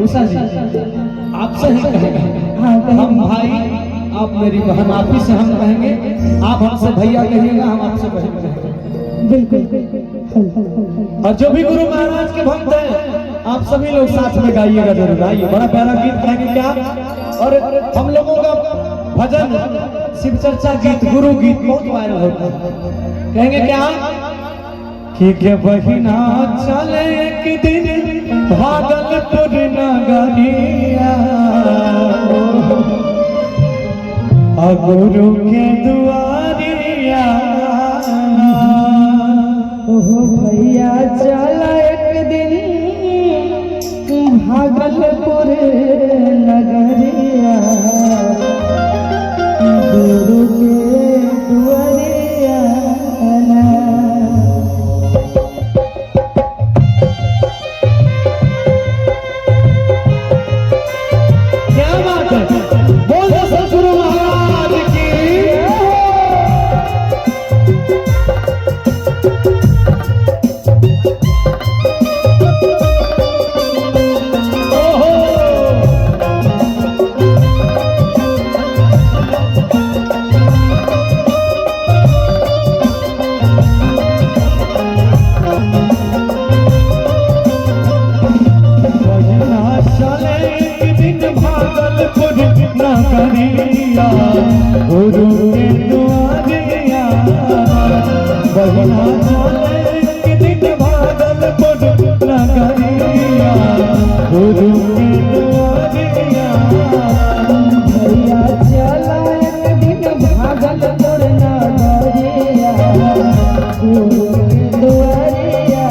उषा जी आपसे ही कहेंगे। हम भाई, आप मेरी बहन, आप ही से हम कहेंगे, आप हमसे भैया कहिएगा, हम आपसे बहन कहेंगे। बिल्कुल। और जो भी गुरु महाराज के भक्त हैं, आप सभी लोग साथ में गाइएगा जरूर। आइए, बड़ा प्यारा गीत गाएंगे क्या। और हम लोगों का भजन शिव चर्चा गीत, गुरु गीत बहुत वायरल होता है। कहेंगे क्या कि के बहिना चले एक दिन भागलपुर नगरिया, गुरु के दुआरिया। ओहो भैया चला एक दिन भागलपुर नगरिया, गुरु के दुआरिया। क्या बात है, बोल दो सतगुरु महाराज की। गुरु के दुआरिया, बहिना चले एक दिन भागलपुर नगरिया, गुरु के दुआरिया। भैया चला एक दिन भागलपुर नगरिया, गुरु के दुआरिया।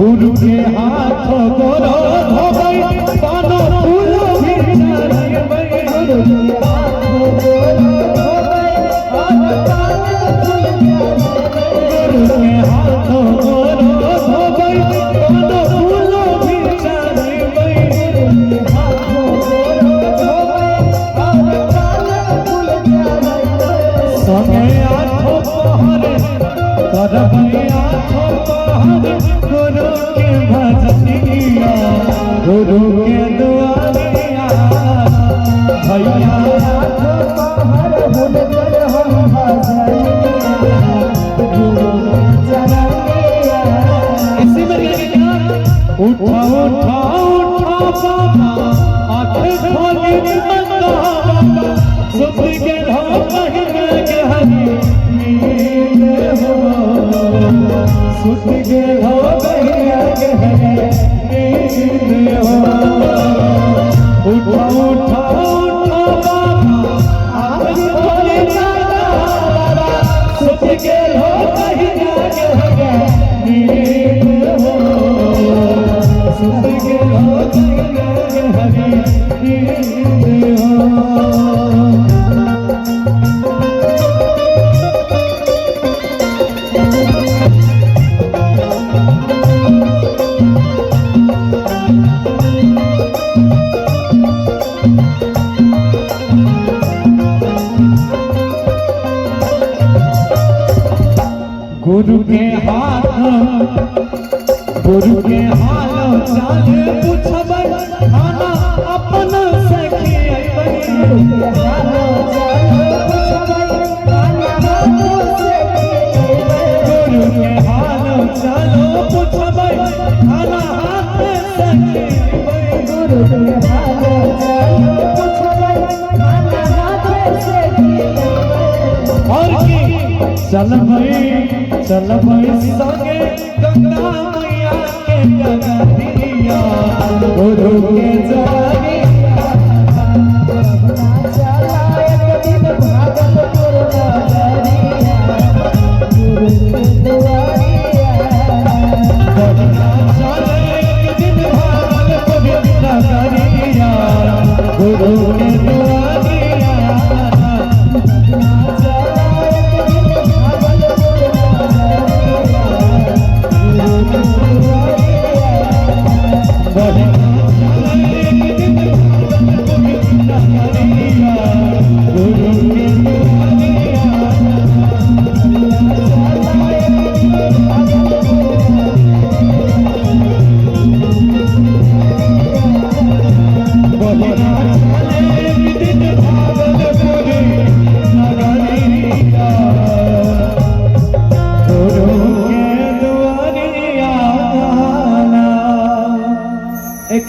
गुरु के हाथों गोरो धोबई, पानो फूल भी चढ़ाई। गुरु के हाथों गोरो धोबई, पानो फूल भी चढ़ाई। संगे आठों पहर करबई, आठों पहर गुरु के भजनिया, गुरु के दुआरिया। भैया आठों पहर हुनकर हम भजनिया, गुरु के चरनिया। इसी में उठा उठा उठा बाबा, आँखें खोली बाबा, सुत के ढोल के हरी नींद हो, सुत के ढोल के हरी नींद हो। उठा उठा उठा बाबा, आँखें खोली बाबा, सुत के ढोल के हरी नींद हो, सुत के ढोल के हरी नींद हो। बात गुरु के हाल चाल पूछबै खाना अपन सखी गुरु के हाल चाल पूछबै खाना अपन सखी गुरु के हाल चाल पूछबै खाना हाथ सखी गुरु के हाल चाल पूछबै खाना हाथ सखी और की चलबै संगे गंगा मैया के डगरिया गुरु के जरिया चला एक दिन भागलपुर नगरिया गुरु के दुआरिया चले एक दिन भागलपुर नगरिया गुरु के दुआरिया एक